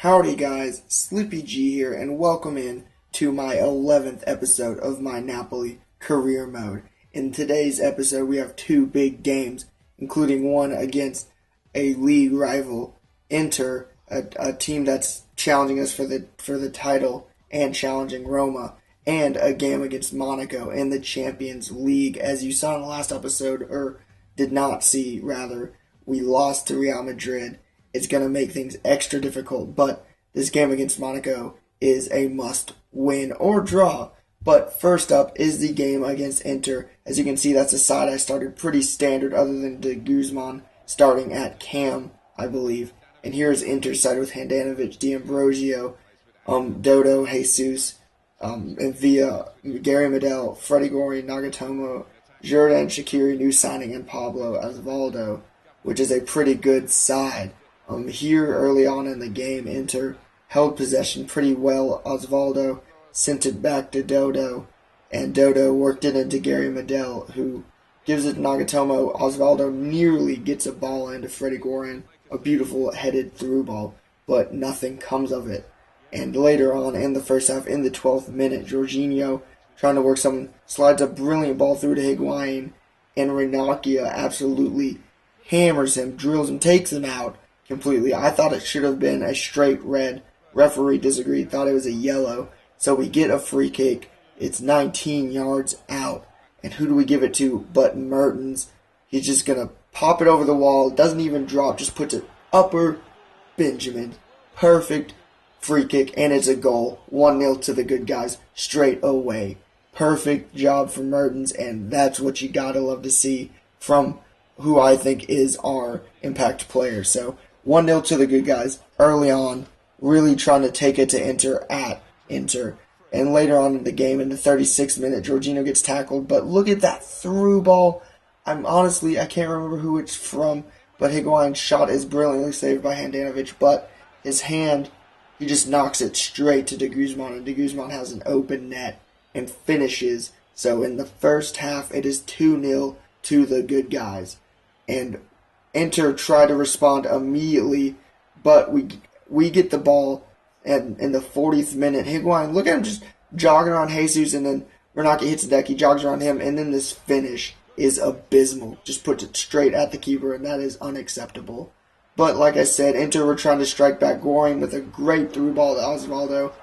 Howdy guys, Sleepy G here, and welcome in to my 11th episode of my Napoli career mode. In today's episode, we have two big games, including one against a league rival, Inter, a team that's challenging us for the title and challenging Roma, and a game against Monaco in the Champions League. As you saw in the last episode, or did not see rather, we lost to Real Madrid. It's going to make things extra difficult, but this game against Monaco is a must-win or draw. But first up is the game against Inter. As you can see, that's a side I started pretty standard other than De Guzman starting at Cam, I believe. And here's Inter's side with Handanovic, D'Ambrosio, Dodo, Jesus, and Villa, Gary Medel, Freddie Gori, Nagatomo, Jordan Shaqiri, new signing, and Pablo Osvaldo, which is a pretty good side. Here early on in the game, Inter held possession pretty well. Osvaldo sent it back to Dodo, and Dodo worked it into Gary Medel, who gives it to Nagatomo. Osvaldo nearly gets a ball into Freddie Gorin, a beautiful headed through ball, but nothing comes of it. And later on in the first half, in the 12th minute, Jorginho, trying to work something, slides a brilliant ball through to Higuain, and Ranocchia absolutely hammers him, drills him, takes him out completely. I thought it should have been a straight red. Referee disagreed, thought it was a yellow. So we get a free kick. It's 19 yards out. And who do we give it to but Mertens? He's just going to pop it over the wall. Doesn't even drop. Just puts it upper Benjamin. Perfect free kick. And it's a goal. 1-0 to the good guys straight away. Perfect job for Mertens. And that's what you got to love to see from who I think is our impact player. So 1-0 to the good guys early on, really trying to take it to Inter at Inter. And later on in the game, in the 36th minute, Jorginho gets tackled. But look at that through ball. I can't remember who it's from, but Higuain's shot is brilliantly saved by Handanovic. But his hand, he just knocks it straight to De Guzman, and De Guzman has an open net and finishes. So in the first half, it is 2-0 to the good guys. And Inter try to respond immediately, but we get the ball in the 40th minute. Higuain, look at him just jogging around Jesus, and then Ranocchia hits the deck. He jogs around him, and then this finish is abysmal. Just puts it straight at the keeper, and that is unacceptable. But like I said, Inter were trying to strike back, Goring with a great through ball to Osvaldo.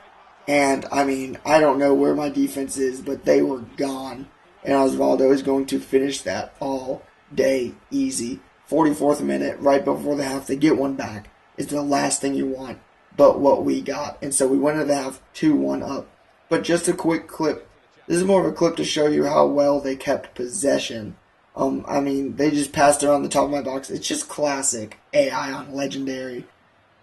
And, I don't know where my defense is, but they were gone. And Osvaldo is going to finish that all day easy. 44th minute, right before the half, they get one back. It's the last thing you want, but what we got. And so we went into the half 2-1 up. But just a quick clip. This is more of a clip to show you how well they kept possession. They just passed it around the top of my box. It's just classic AI on Legendary.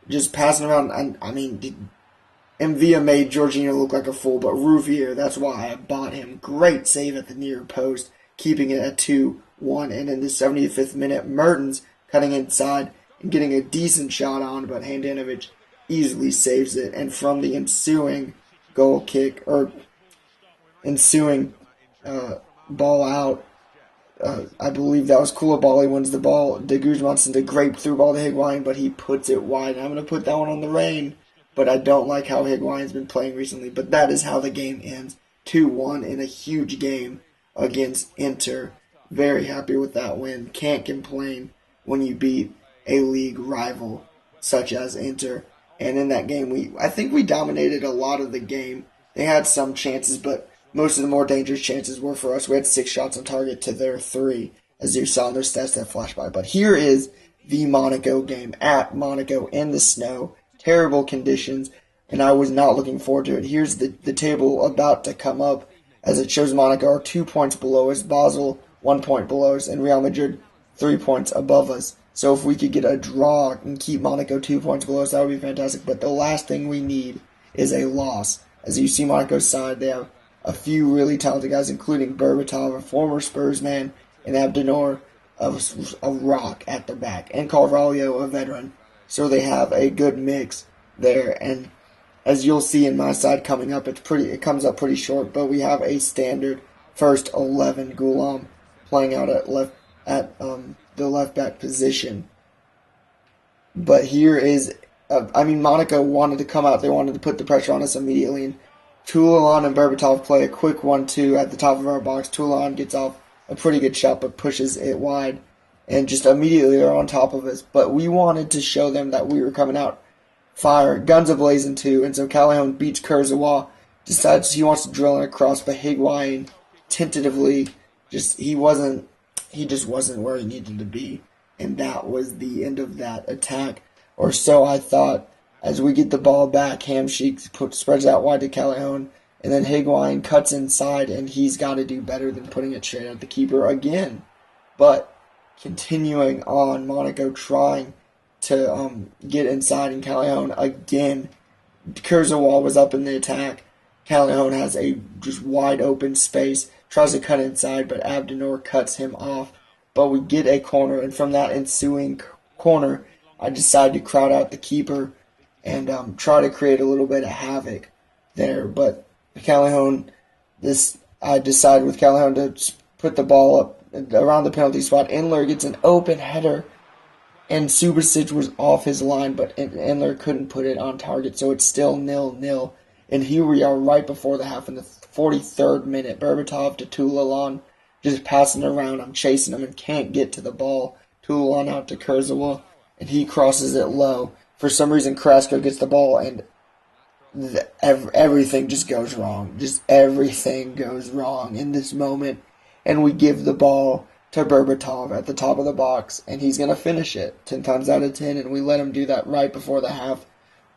Just passing around. And Villa made Jorginho look like a fool, but Rouvier, that's why I bought him. Great save at the near post, keeping it at 2-1. And in the 75th minute, Mertens cutting inside and getting a decent shot on, but Handanovic easily saves it. And from the ensuing goal kick, or ensuing ball out, I believe that was Koulibaly wins the ball. De Guzman sends a great through ball to Higuain, but he puts it wide. And I'm going to put that one on the rain, but I don't like how Higuain's been playing recently. But that is how the game ends. 2-1 in a huge game against Inter. Very happy with that win. Can't complain when you beat a league rival such as Inter. And in that game, I think we dominated a lot of the game. They had some chances, but most of the more dangerous chances were for us. We had 6 shots on target to their 3, as you saw in their stats that flashed by. But here is the Monaco game at Monaco in the snow. Terrible conditions, and I was not looking forward to it. Here's the table about to come up, as it shows Monaco are 2 points below us, Basel 1 point below us, and Real Madrid 3 points above us. So if we could get a draw and keep Monaco 2 points below us, that would be fantastic. But the last thing we need is a loss. As you see Monaco's side, they have a few really talented guys, including Berbatov, a former Spurs man, and Abdenor, a rock at the back, and Carvalho, a veteran. So they have a good mix there. And as you'll see in my side coming up, it comes up pretty short, but we have a standard first 11. Goulam playing out at the left back position. But here is Monaco wanted to come out. They wanted to put the pressure on us immediately. And Toulon and Berbatov play a quick 1-2 at the top of our box. Toulon gets off a pretty good shot, but pushes it wide. And just immediately they're on top of us. But we wanted to show them that we were coming out fire, guns a-blazing too. And so Calhoun beats Kurzawa, decides he wants to drill in across, but Higuain tentatively, he just wasn't where he needed to be. And that was the end of that attack. Or so I thought. As we get the ball back, Hamsik spreads out wide to Calhoun, and then Higuain cuts inside, and he's got to do better than putting it straight at the keeper again. But continuing on, Monaco trying to get inside, and Calhoun again. Kurzawa was up in the attack. Calhoun has a just wide open space, tries to cut inside, but Abdennour cuts him off. But we get a corner, and from that ensuing corner, I decide to crowd out the keeper and try to create a little bit of havoc there. But I decide with Calhoun to put the ball up around the penalty spot. Endler gets an open header, and Subasic was off his line, but Endler couldn't put it on target, so it's still 0-0. And here we are right before the half in the 43rd minute. Berbatov to Toulon, just passing around. I'm chasing him and can't get to the ball. Toulon out to Kurzawa, and he crosses it low. For some reason, Carrasco gets the ball, and everything just goes wrong. Just everything goes wrong in this moment. And we give the ball to Berbatov at the top of the box, and he's going to finish it 10 times out of 10, and we let him do that right before the half.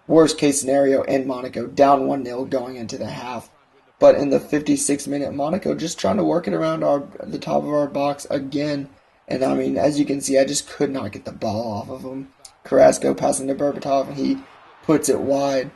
Worst case scenario in Monaco, down 1-0 going into the half. But in the 56th minute, Monaco just trying to work it around the top of our box again. And as you can see, I just could not get the ball off of him. Carrasco passing to Berbatov, and he puts it wide.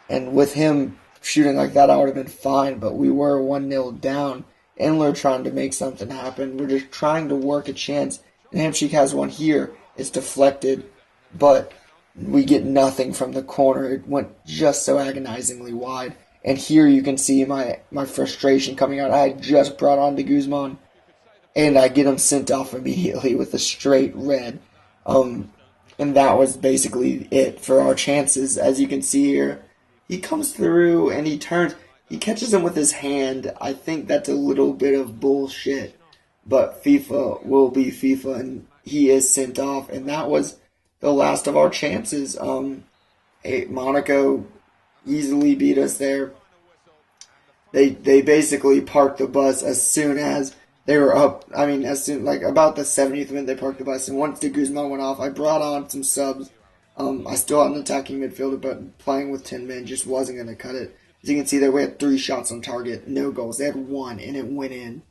And with him shooting like that, I would have been fine, but we were 1-0 down. Endler trying to make something happen. We're just trying to work a chance. And Hamsik has one here. It's deflected, but we get nothing from the corner. It went just so agonizingly wide. And here you can see my frustration coming out. I had just brought on de Guzman, and I get him sent off immediately with a straight red. And that was basically it for our chances. As you can see here, he comes through and he catches him with his hand. I think that's a little bit of bullshit, but FIFA will be FIFA, and he is sent off, and that was the last of our chances. Monaco easily beat us there. They basically parked the bus as soon as they were up. About the 70th minute, they parked the bus. And once de Guzman went off, I brought on some subs. I still had an attacking midfielder, but playing with 10 men just wasn't going to cut it. As you can see there, we had 3 shots on target, no goals. They had 1, and it went in.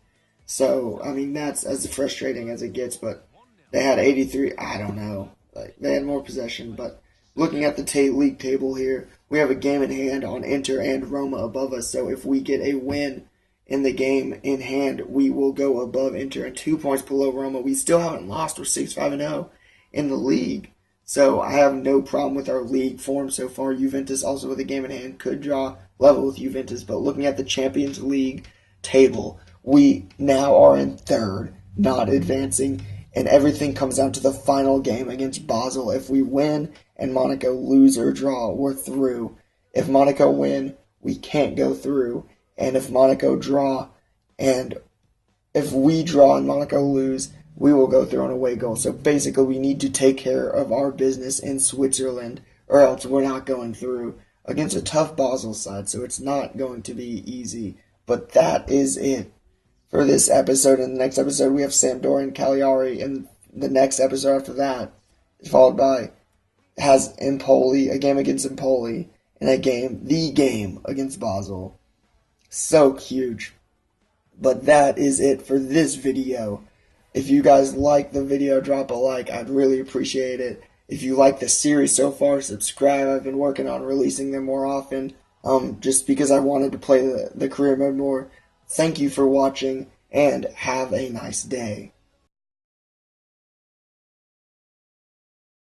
So, that's as frustrating as it gets. But they had 83. I don't know. They had more possession. But looking at the league table here, we have a game in hand on Inter and Roma above us. So if we get a win in the game in hand, we will go above Inter and 2 points below Roma. We still haven't lost. We're 6-5-0 in the league. So I have no problem with our league form so far. Juventus also with a game in hand could draw level with Juventus. But looking at the Champions League table, we now are in 3rd, not advancing. And everything comes down to the final game against Basel. If we win and Monaco lose or draw, we're through. If Monaco win, we can't go through. And if Monaco draw, and if we draw and Monaco lose, we will go through on away goal. So basically, we need to take care of our business in Switzerland, or else we're not going through against a tough Basel side. So it's not going to be easy. But that is it for this episode. In the next episode, we have Sampdoria and Cagliari, and the next episode after that is followed by Empoli, a game against Empoli, and the game against Basel. So huge. But that is it for this video. If you guys like the video, drop a like. I'd really appreciate it. If you like the series so far, subscribe. I've been working on releasing them more often, just because I wanted to play the career mode more. Thank you for watching, and have a nice day.